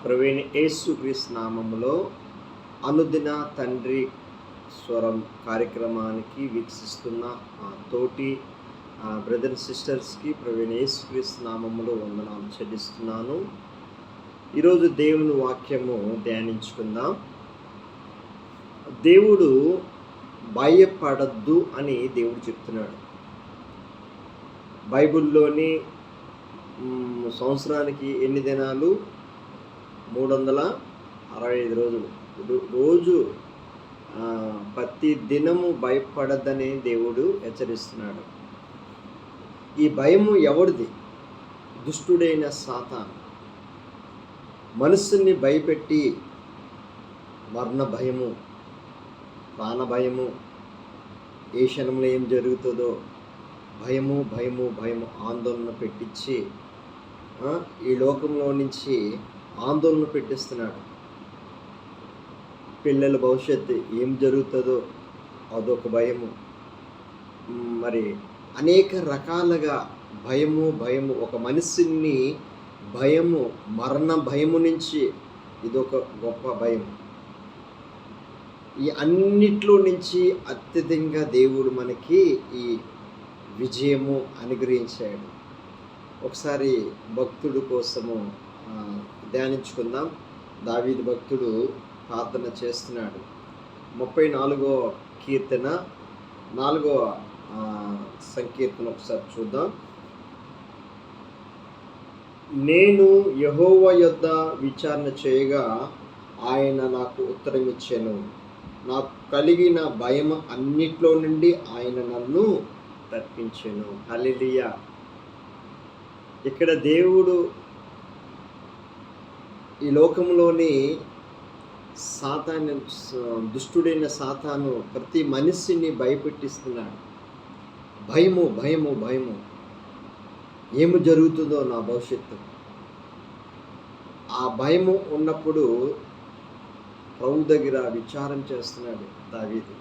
ప్రవీణ్ యేసుక్రీస్తు నామములో అనుదిన తండ్రి స్వరం కార్యక్రమానికి వీక్షిస్తున్న తోటి బ్రదర్ సిస్టర్స్కి ప్రవీణ్ యేసుక్రీస్తు నామములో వందనాలు చెల్లిస్తున్నాను. ఈరోజు దేవుని వాక్యము ధ్యానించుకుందాం. దేవుడు భయపడద్దు అని దేవుడు చెప్తున్నాడు. బైబిల్లోని సంవత్సరానికి ఎన్ని దినాలు? 365 రోజులు. రోజు ప్రతి దినము భయపడద్దని దేవుడు హెచ్చరిస్తున్నాడు. ఈ భయము ఎవరిది? దుష్టుడైన సాతాను మనస్సుని భయపెట్టి మరణ భయము, ప్రాణ భయము, ఏ క్షణంలో ఏం జరుగుతుందో భయము భయము భయము ఆందోళన పెట్టించి ఈ లోకంలో నుంచి ఆందోళన పెట్టిస్తున్నాడు. పిల్లల భవిష్యత్తు ఏం జరుగుతుందో అదొక భయము. మరి అనేక రకాలుగా భయము ఒక మనిషిని భయము, మరణ భయము నుంచి ఇదొక గొప్ప భయం. ఈ అన్నిట్లో నుంచి అత్యధికంగా దేవుడు మనకి ఈ విజయము అనుగ్రహించాడు. ఒకసారి భక్తుడు కోసము ధ్యానించుకుందాం. దావీదు భక్తుడు ప్రార్థన చేస్తున్నాడు. 34వ కీర్తన 4వ సంకీర్తన ఒకసారి చూద్దాం. నేను యెహోవా యొద్ద విచారణ చేయగా ఆయన నాకు ఉత్తరం ఇచ్చాను. నాకు కలిగిన భయం అన్నిట్లో నుండి ఆయన నన్ను తప్పించాను. హల్లెలూయా. ఇక్కడ దేవుడు ఈ లోకంలోని దుష్టుడైన సాతాను ప్రతి మనిషిని భయపెట్టిస్తున్నాడు. భయము ఏమి జరుగుతుందో నా భవిష్యత్తు. ఆ భయము ఉన్నప్పుడు ప్రభు దగ్గర విచారం చేస్తున్నాడు దావీదు.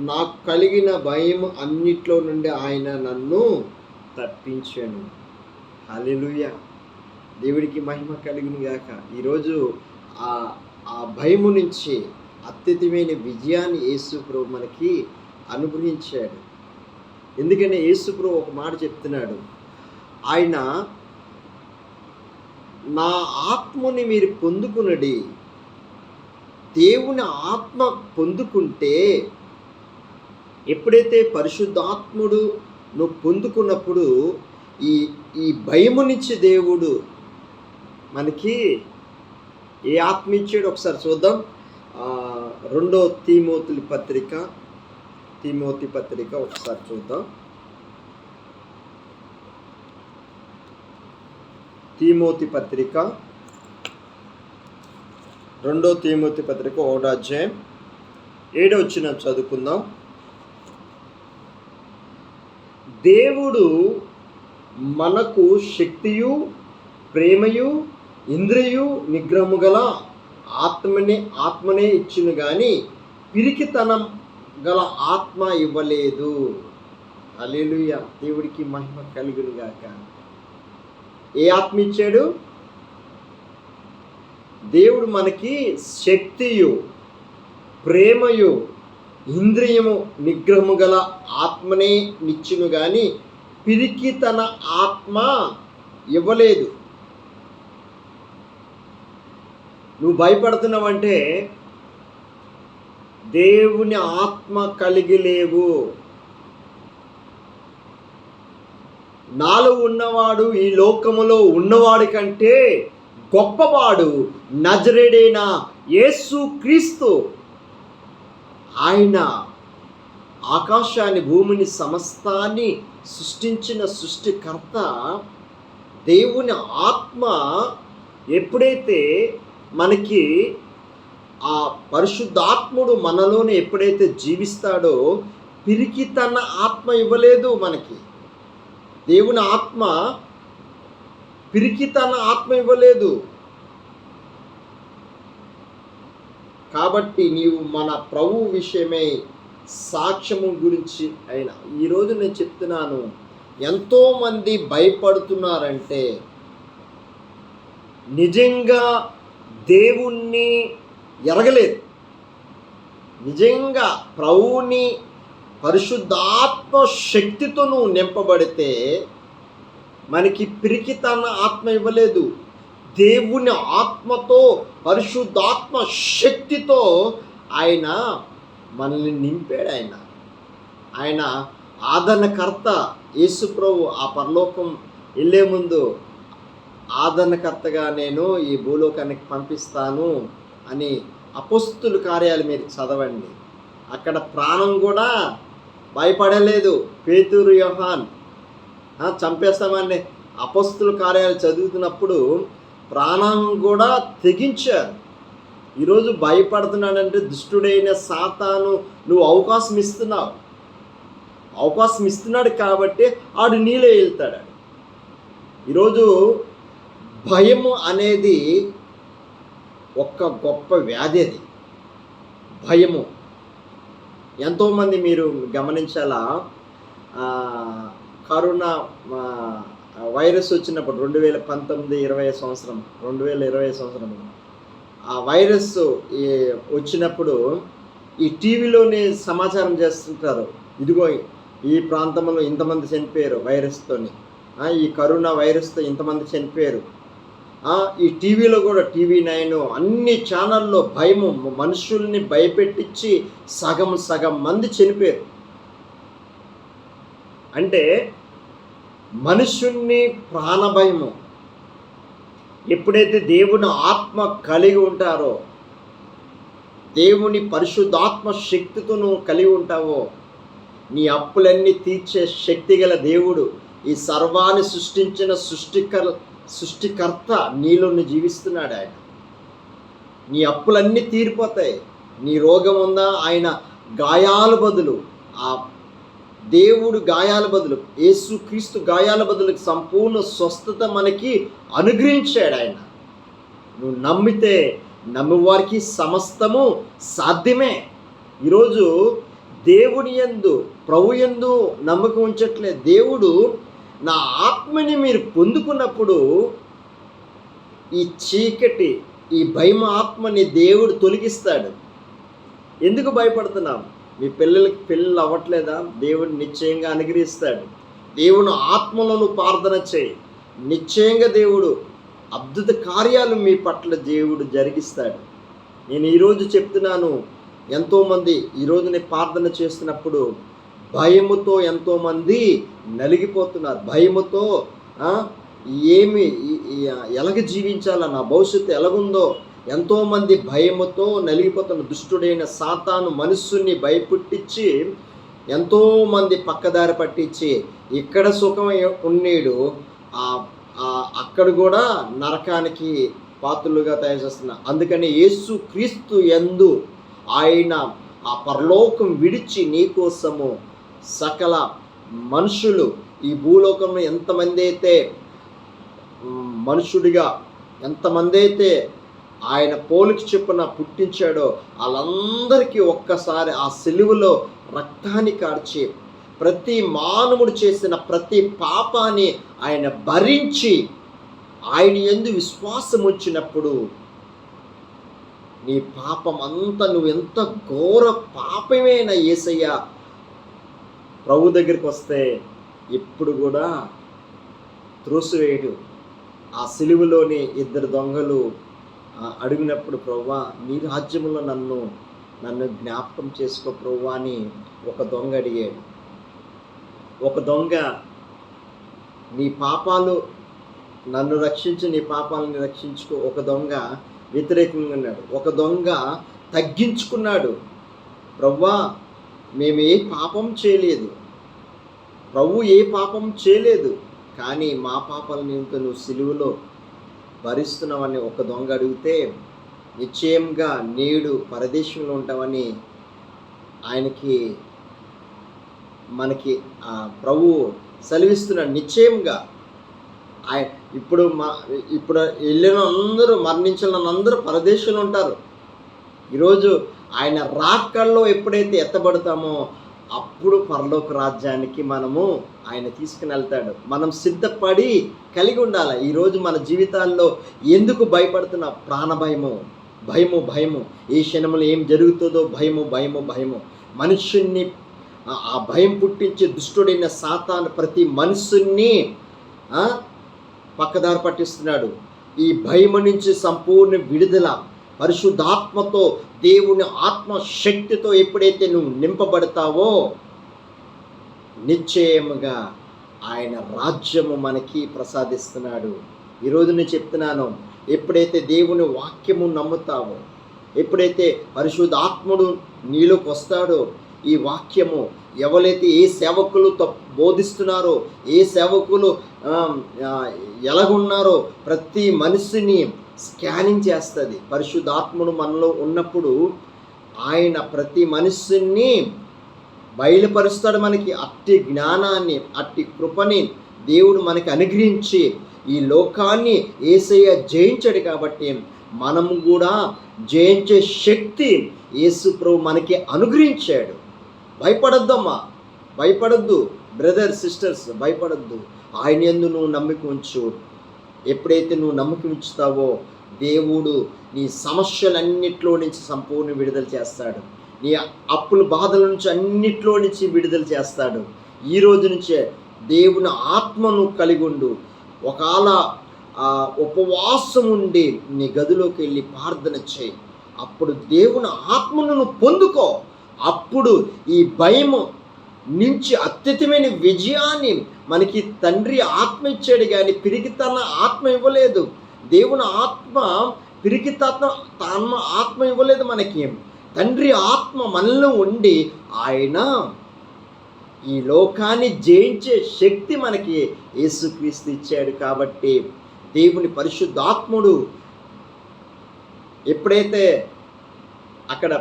నాకు కలిగిన భయం అన్నిట్లో నుండి ఆయన నన్ను తప్పించాను. హల్లెలూయా. దేవుడికి మహిమ కలిగిన గాక. ఈరోజు ఆ భయము నుంచి అత్యధికమైన విజయాన్ని యేసు ప్రభు మనకి అనుగ్రహించాడు. ఎందుకంటే యేసు ప్రభు ఒక మాట చెప్తున్నాడు. ఆయన నా ఆత్మని మీరు పొందుకునడి. దేవుని ఆత్మ పొందుకుంటే, ఎప్పుడైతే పరిశుద్ధాత్ముడు నువ్వు పొందుకున్నప్పుడు ఈ భయము నుంచి దేవుడు మనకి ఏ ఆత్మ ఇచ్చాడు ఒకసారి చూద్దాం. 2 తిమోతి పత్రిక ఒకసారి చూద్దాం. తిమోతి పత్రిక 2 తిమోతి పత్రిక 1వ అధ్యాయం 7వ వచనం చదువుకుందాం. దేవుడు మనకు శక్తియు, ప్రేమయు, ఇంద్రియు, నిగ్రహము గల ఆత్మనే ఇచ్చును గాని పిరికితనం గల ఆత్మ ఇవ్వలేదు. హల్లెలూయా. దేవుడికి మహిమ కలుగును గాక. ఏ ఆత్మ ఇచ్చాడు? దేవుడు మనకి శక్తియు, ప్రేమయు, ఇంద్రియము, నిగ్రహము గల ఆత్మనే నిచ్చును గాని పిరికితన ఆత్మ ఇవ్వలేదు. నువ్వు భయపడుతున్నావంటే దేవుని ఆత్మ కలిగి లేవు. నాలో ఉన్నవాడు ఈ లోకములో ఉన్నవాడి కంటే గొప్పవాడు నజరేయుడైన యేసు క్రీస్తు. ఆయన ఆకాశాన్ని, భూమిని, సమస్తాన్ని సృష్టించిన సృష్టికర్త. దేవుని ఆత్మ ఎప్పుడైతే మనకి ఆ పరిశుద్ధాత్ముడు మనలోనే ఎప్పుడైతే జీవిస్తాడో పిరికితన ఆత్మ ఇవ్వలేదు మనకి. దేవుని ఆత్మ పిరికితన ఆత్మ ఇవ్వలేదు. కాబట్టి నీవు మన ప్రభు విషయమై సాక్ష్యము గురించి అయినా ఈరోజు నేను చెప్తున్నాను. ఎంతోమంది భయపడుతున్నారంటే నిజంగా దేవుణ్ణి ఎరగలేదు. నిజంగా ప్రభువుని పరిశుద్ధాత్మ శక్తితో నువ్వు నింపబడితే మనకి పిరికితన ఆత్మ ఇవ్వలేదు. దేవుని ఆత్మతో, పరిశుద్ధాత్మ శక్తితో ఆయన మనల్ని నింపాడు. ఆయన ఆదరణకర్త. యేసు ప్రభు ఆ పరలోకం వెళ్ళే ముందు ఆదరణకర్తగా నేను ఈ భూలోకానికి పంపిస్తాను అని అపోస్తుల కార్యాలు మీరు చదవండి. అక్కడ ప్రాణం కూడా భయపడలేదు. పేతురు, యోహాన్ చంపేస్తామని అపోస్తుల కార్యాలు చదువుతున్నప్పుడు ప్రాణం కూడా తెగించారు. ఈరోజు భయపడుతున్నాడంటే దుష్టుడైన సాతాను నువ్వు అవకాశం ఇస్తున్నాడు కాబట్టి ఆడు నీలో వెళ్తాడు. ఈరోజు భయము అనేది ఒక గొప్ప వ్యాధి. అది భయము. ఎంతోమంది మీరు గమనించాలా, కరోనా వైరస్ వచ్చినప్పుడు 2019-20 సంవత్సరం ఆ వైరస్ వచ్చినప్పుడు ఈ టీవీలోనే సమాచారం చేస్తుంటారు. ఇదిగో ఈ ప్రాంతంలో ఇంతమంది చనిపోయారు వైరస్తోని, ఈ కరోనా వైరస్తో ఇంతమంది చనిపోయారు. ఈ టీవీలో కూడా TV9 అన్ని ఛానల్లో భయము, మనుషుల్ని భయపెట్టించి సగం మంది చనిపోయారు. అంటే మనుషుల్ని ప్రాణభయము. ఎప్పుడైతే దేవుని ఆత్మ కలిగి ఉంటారో, దేవుని పరిశుద్ధాత్మ శక్తితో నువ్వు కలిగి ఉంటావో, నీ అప్పులన్నీ తీర్చే శక్తి గల దేవుడు, ఈ సర్వాన్ని సృష్టించిన సృష్టికర్త నీలోని జీవిస్తున్నాడు. ఆయన నీ అప్పులన్నీ తీరిపోతాయి. నీ రోగం ఉందా, ఆయన గాయాల బదులు, ఆ దేవుడు గాయాల బదులు, యేసుక్రీస్తు గాయాల బదులు సంపూర్ణ స్వస్థత మనకి అనుగ్రహించాడు. ఆయన నువ్వు నమ్మితే, నమ్మువారికి సమస్తము సాధ్యమే. ఈరోజు దేవుని యందు, ప్రభు యందు నమ్మకం ఉంచట్లే. దేవుడు నా ఆత్మని మీరు పొందుకున్నప్పుడు ఈ చీకటి, ఈ భయం ఆత్మని దేవుడు తొలగిస్తాడు. ఎందుకు భయపడుతున్నాం? మీ పిల్లలు అవ్వట్లేదా? దేవుడు నిశ్చయంగా అనుగ్రహిస్తాడు. దేవుని ఆత్మలను ప్రార్థన చేయి, నిశ్చయంగా దేవుడు అద్భుత కార్యాలు మీ పట్ల దేవుడు జరిగిస్తాడు. నేను ఈరోజు చెప్తున్నాను, ఎంతోమంది ఈరోజు నేను ప్రార్థన చేస్తున్నప్పుడు భయముతో ఎంతోమంది నలిగిపోతున్నారు. భయముతో ఎలాగ జీవించాలా, నా భవిష్యత్తు ఎలాగుందో ఎంతోమంది భయముతో నలిగిపోతున్న దుష్టుడైన సాతాను మనస్సుని భయపుట్టించి ఎంతోమంది పక్కదారి పట్టించి ఇక్కడ సుఖం ఉన్నీడు అక్కడ కూడా నరకానికి పాత్రులుగా తయారు చేస్తున్నారు. అందుకని యేసు క్రీస్తు యందు ఆయన ఆ పరలోకం విడిచి నీకోసము సకల మనుషులు, ఈ భూలోకంలో ఎంతమంది అయితే మనుషుడిగా ఎంతమంది అయితే ఆయన పోలికి చొప్పున పుట్టించాడో వాళ్ళందరికీ ఒక్కసారి ఆ సిలువలో రక్తాన్ని కార్చి ప్రతి మానవుడు చేసిన ప్రతి పాపాన్ని ఆయన భరించి ఆయన యందు విశ్వాసం వచ్చినప్పుడు నీ పాపం అంతా, నువ్వు ఎంత ఘోర పాపమేనా యేసయ్య ప్రభు దగ్గరికి వస్తే ఇప్పుడు కూడా త్రోసివేయడు. ఆ సిలువలోని ఇద్దరు దొంగలు అడిగినప్పుడు ప్రభువా నీ రాజ్యంలో నన్ను జ్ఞాపకం చేసుకో ప్రభువా అని ఒక దొంగ అడిగాడు. ఒక దొంగ నీ పాపాలు నన్ను రక్షించి, నీ పాపాలను రక్షించుకో. ఒక దొంగ వ్యతిరేకంగా ఉన్నాడు. ఒక దొంగ తగ్గించుకున్నాడు. ప్రభువా మేము ఏ పాపం చేయలేదు, ప్రభు ఏ పాపం చేయలేదు, కానీ మా పాపాల నిమిత్తం నువ్వు సిలువలో భరిస్తున్నావని ఒక దొంగ అడిగితే నిశ్చయంగా నేడు పరదేశంలో ఉంటామని మనకి ప్రభు సెలవిస్తున్నాడు. నిశ్చయంగా ఇప్పుడు వెళ్ళిన అందరూ, మరణించిన అందరూ పరదేశంలో ఉంటారు. ఈరోజు ఆయన రాకల్లో ఎప్పుడైతే ఎత్తబడతామో అప్పుడు పరలోక రాజ్యానికి మనము ఆయన తీసుకుని వెళ్తాడు. మనం సిద్ధపడి కలిగి ఉండాలి. ఈరోజు మన జీవితాల్లో ఎందుకు భయపడుతున్నా? ప్రాణ భయము, భయము. ఏ క్షణంలో ఏం జరుగుతుందో భయము. మనుషుణ్ణి ఆ భయం పుట్టించే దుష్టుడైన సాతాను ప్రతి మనుషుణ్ణి పక్కదారి పట్టిస్తున్నాడు. ఈ భయము నుంచి సంపూర్ణ విడుదల పరిశుద్ధాత్మతో, దేవుని ఆత్మశక్తితో ఎప్పుడైతే నువ్వు నింపబడతావో నిశ్చయముగా ఆయన రాజ్యము మనకి ప్రసాదిస్తున్నాడు. ఈరోజు నేను చెప్తున్నాను, ఎప్పుడైతే దేవుని వాక్యము నమ్ముతావో, ఎప్పుడైతే పరిశుద్ధాత్ముడు నీలోకి వస్తాడో, ఈ వాక్యము ఎవరైతే ఏ సేవకులు బోధిస్తున్నారో, ఏ సేవకులు ఎలాగున్నారో ప్రతి మనిషిని స్కానింగ్ చేస్తుంది. పరిశుద్ధాత్ముడు మనలో ఉన్నప్పుడు ఆయన ప్రతి మనిషిని బయలుపరుస్తాడు. మనకి అట్టి జ్ఞానాన్ని, అట్టి కృపని దేవుడు మనకి అనుగ్రహించి ఈ లోకాన్ని యేసయ్య జయించాడు. కాబట్టి మనము కూడా జయించే శక్తి యేసు ప్రభు మనకి అనుగ్రహించాడు. భయపడొద్దమ్మా, భయపడొద్దు బ్రదర్ సిస్టర్స్, భయపడొద్దు. ఆయన యందు నువ్వు నమ్మిక ఉంచు. ఎప్పుడైతే నువ్వు నమ్మకం ఉంచుతావో దేవుడు నీ సమస్యలన్నిట్లో నుంచి సంపూర్ణ విడుదల చేస్తాడు. నీ అప్పుల బాధల నుంచి అన్నిట్లో నుంచి విడుదల చేస్తాడు. ఈ రోజు నుంచే దేవుని ఆత్మను కలిగి ఉండు. ఒకవేళ ఉపవాసం ఉండి నీ గదిలోకి వెళ్ళి ప్రార్థన చేయి. అప్పుడు దేవుని ఆత్మను నువ్వు పొందుకో. అప్పుడు ఈ భయము నుంచి అత్యధికమైన విజయాన్ని మనకి తండ్రి ఆత్మ ఇచ్చాడు, కానీ పిరికితన ఆత్మ ఇవ్వలేదు. దేవుని ఆత్మ పిరికితన ఆత్మ ఇవ్వలేదు మనకి. తండ్రి ఆత్మ మనలో ఉండి ఆయన ఈ లోకాన్ని జయించే శక్తి మనకి యేసుక్రీస్తు ఇచ్చాడు. కాబట్టి దేవుని పరిశుద్ధాత్ముడు ఎప్పుడైతే అక్కడ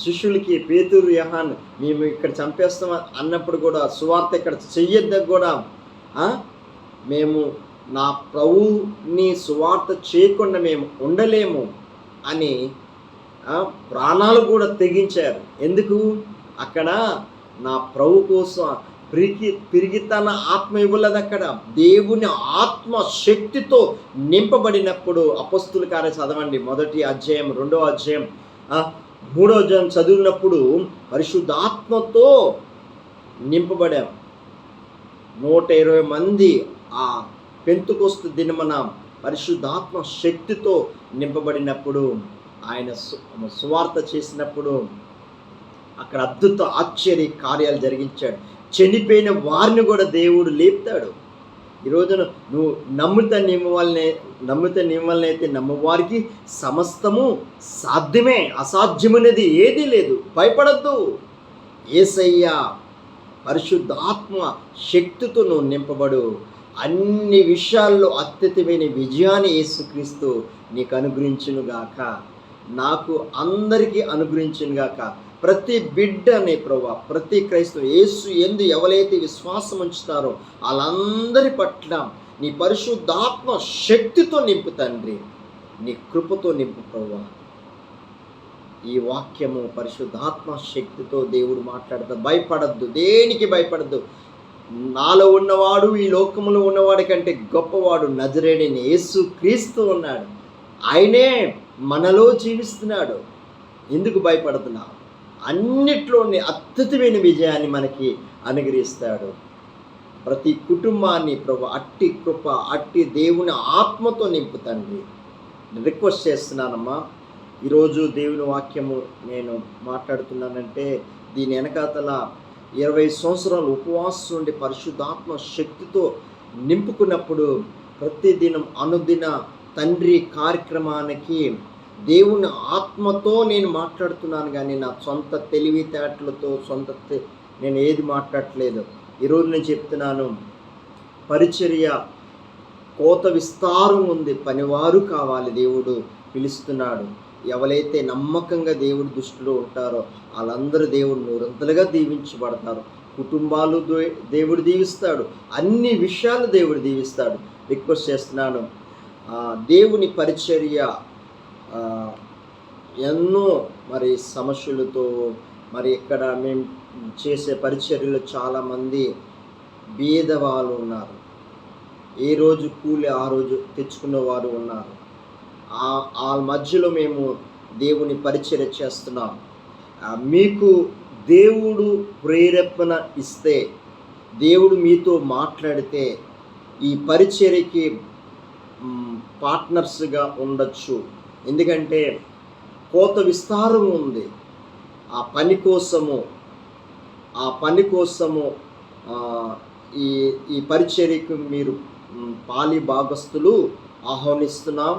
శిష్యులకి పేతురు, యోహాన్ మేము ఇక్కడ చంపేస్తాం అన్నప్పుడు కూడా, సువార్త ఇక్కడ చెయ్యొద్దని కూడా, మేము నా ప్రభుని సువార్త చేయకుండా మేము ఉండలేము అని ప్రాణాలు కూడా తెగించారు. ఎందుకు? అక్కడ నా ప్రభు కోసం పిరిగితన ఆత్మ ఇవ్వలేదు. అక్కడ దేవుని ఆత్మ శక్తితో నింపబడినప్పుడు అపొస్తలుల కార్యాలు చదవండి, 1వ అధ్యాయం 2వ అధ్యాయం 3వ అధ్యాయం చదివినప్పుడు పరిశుద్ధాత్మతో నింపబడాం. 120 మంది ఆ పెంతెకొస్తు దినమున పరిశుద్ధాత్మ శక్తితో నింపబడినప్పుడు ఆయన సువార్త చేసినప్పుడు అక్కడ అద్భుత ఆశ్చర్య కార్యాలు జరిగించాడు. చనిపోయిన వారిని కూడా దేవుడు లేపుతాడు. ఈరోజున నువ్వు నమ్మితే నిమ్మలనైతే నమ్మవారికి సమస్తము సాధ్యమే, అసాధ్యమనేది ఏదీ లేదు. భయపడద్దు. యేసయ్య పరిశుద్ధాత్మ శక్తితో నువ్వు నింపబడు. అన్ని విషయాల్లో అత్యధికమైన విజయాన్ని యేసుక్రీస్తు నీకు అనుగ్రహించునుగాక, నాకు అందరికీ అనుగ్రహించునుగాక. ప్రతి బిడ్డని ప్రభువా, ప్రతి క్రైస్తవు యేసు యందు ఎవరైతే విశ్వాసం ఉంచుతారో వాళ్ళందరి పట్ల నీ పరిశుద్ధాత్మ శక్తితో నింపు తండ్రి, నీ కృపతో నింపు ప్రభువా. ఈ వాక్యము పరిశుద్ధాత్మ శక్తితో దేవుడు మాట్లాడతా. భయపడద్దు, దేనికి భయపడద్దు. నాలో ఉన్నవాడు ఈ లోకములో ఉన్నవాడి కంటే గొప్పవాడు నజరేయుడైన యేసు క్రీస్తు ఉన్నాడు. ఆయనే మనలో జీవిస్తున్నాడు. ఎందుకు భయపడుతున్నావు? అన్నిట్లోని అద్భుతమైన విజయాన్ని మనకి అనుగ్రహిస్తాడు. ప్రతి కుటుంబాన్ని ప్రభు అట్టి కృప, అట్టి దేవుని ఆత్మతో నింపు తండ్రి. రిక్వెస్ట్ చేస్తున్నానమ్మా. ఈరోజు దేవుని వాక్యము నేను మాట్లాడుతున్నానంటే దీని వెనకాతల 20 సంవత్సరాలు ఉపవాసం నుండి పరిశుద్ధాత్మ శక్తితో నింపుకున్నప్పుడు ప్రతిదినం అనుదిన తండ్రి కార్యక్రమానికి దేవుని ఆత్మతో నేను మాట్లాడుతున్నాను, కానీ నా సొంత తెలివితేటలతో నేను ఏది మాట్లాడట్లేదు. ఈరోజు నేను చెప్తున్నాను, పరిచర్య కోత విస్తారం ఉంది, పనివారు కావాలి. దేవుడు పిలుస్తున్నాడు. ఎవరైతే నమ్మకంగా దేవుడి దృష్టిలో ఉంటారో వాళ్ళందరూ దేవుడు నూరంతలుగా దీవించబడతారు. కుటుంబాలు దేవుడు దీవిస్తాడు, అన్ని విషయాలు దేవుడు దీవిస్తాడు. రిక్వెస్ట్ చేస్తున్నాను, దేవుని పరిచర్య ఎన్నో మరి సమస్యలతో మరి ఇక్కడ మేము చేసే పరిచర్యలో చాలామంది బీదవాళ్ళు ఉన్నారు. ఏ రోజు కూలి ఆ రోజు తెచ్చుకునే వారు ఉన్నారు. ఆ మధ్యలో మేము దేవుని పరిచర్య చేస్తున్నాం. మీకు దేవుడు ప్రేరేపణ ఇస్తే, దేవుడు మీతో మాట్లాడితే ఈ పరిచర్యకి పార్ట్నర్స్గా ఉండొచ్చు. ఎందుకంటే కోత విస్తారం ఉంది. ఆ పని కోసము ఈ పరిచర్యకు మీరు పాలి భాగస్తులు ఆహ్వానిస్తున్నాం.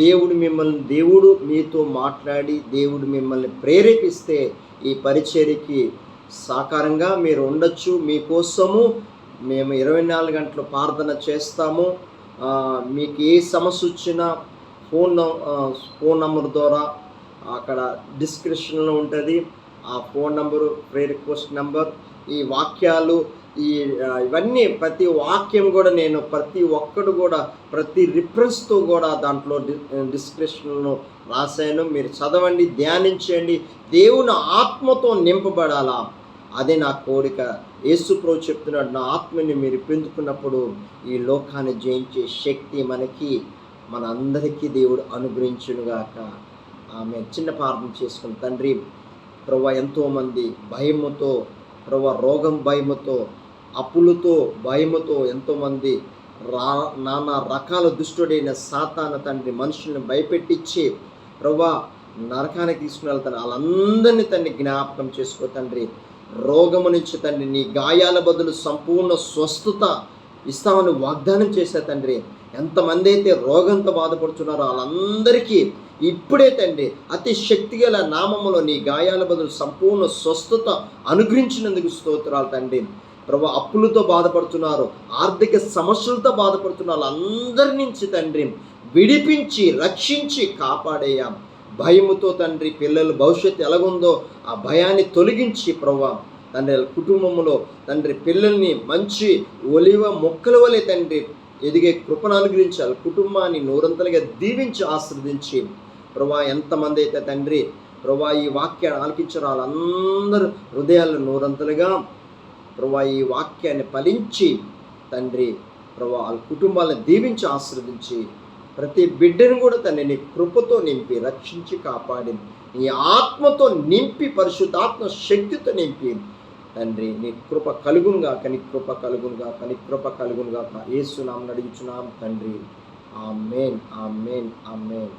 దేవుడు మీతో మాట్లాడి దేవుడు మిమ్మల్ని ప్రేరేపిస్తే ఈ పరిచర్యకి సాకారంగా మీరు ఉండొచ్చు. మీకోసము మేము 24 గంటలు ప్రార్థన చేస్తాము. మీకు ఏ సమస్య వచ్చినా ఫోన్ నంబర్ ద్వారా అక్కడ డిస్క్రిప్షన్లో ఉంటుంది. ఆ phone number, prayer request number, ఈ వాక్యాలు, ఇవన్నీ ప్రతి వాక్యం కూడా నేను ప్రతి ఒక్కడు కూడా ప్రతి రిఫరెన్స్తో కూడా దాంట్లో డిస్క్రిప్షన్లో రాశాను. మీరు చదవండి, ధ్యానించండి, దేవుని ఆత్మతో నింపబడాలా. అదే నా కోరిక. యేసు ప్రభువు చెప్తున్నాడు, నా ఆత్మని మీరు పొందుకున్నప్పుడు ఈ లోకాన్ని జయించే శక్తి మన అందరికీ దేవుడు అనుగ్రహించునుగాక. ఆమె చిన్న ప్రార్థన చేసుకుని, తండ్రి ప్రభువా, ఎంతోమంది భయముతో ప్రభువా, రోగం భయముతో, అప్పులతో భయముతో ఎంతోమంది నానా రకాల దుష్టుడైన సాతాను తండ్రి మనుషుల్ని భయపెట్టించి ప్రభువా నరకానికి తీసుకుని వెళ్తాను. వాళ్ళందరినీ తండ్రి జ్ఞాపకం చేసుకో తండ్రి. రోగము నుంచి తండ్రి నీ గాయాల బదులు సంపూర్ణ స్వస్థత ఇస్తామని వాగ్దానం చేశా తండ్రి. ఎంతమంది అయితే రోగంతో బాధపడుతున్నారో వాళ్ళందరికీ ఇప్పుడే తండ్రి అతి శక్తిగల నామములో నీ గాయాల బదులు సంపూర్ణ స్వస్థత అనుగ్రహించినందుకు స్తోత్రాలు తండ్రి. ప్రభు, అప్పులతో బాధపడుతున్నారు, ఆర్థిక సమస్యలతో బాధపడుతున్నారు, వాళ్ళందరి నుంచి తండ్రి విడిపించి రక్షించి కాపాడేయా. భయముతో తండ్రి పిల్లల భవిష్యత్తు ఎలాగుందో ఆ భయాన్ని తొలగించి ప్రభువా తండ్రి కుటుంబంలో తండ్రి పిల్లల్ని మంచి ఒలివ మొక్కల వలె తండ్రి ఎదిగే కృపను అనుగ్రహించాలి. కుటుంబాన్ని నూరంతలుగా దీవించి ఆశీర్వదించి ప్రభువా, ఎంతమంది అయితే తండ్రి ప్రభువా ఈ వాక్యాన్ని ఆలకించారు వాళ్ళందరూ హృదయాలను నూరంతలుగా ప్రభువా ఈ వాక్యాన్ని ఫలించి తండ్రి ప్రభువా వాళ్ళ కుటుంబాలను దీవించి ఆశీర్వదించి ప్రతి బిడ్డను కూడా తండ్రి నీ కృపతో నింపి రక్షించి కాపాడి నీ ఆత్మతో నింపి పరిశుద్ధాత్మ శక్తితో నింపి తండ్రి నీ కృప కలుగునుగాక, నీ కృప కలుగునుగాక, నీ కృప కలుగునుగాక. యేసు నామమున అడుగుచున్నాం తండ్రి. ఆమేన్, ఆమేన్, ఆమేన్.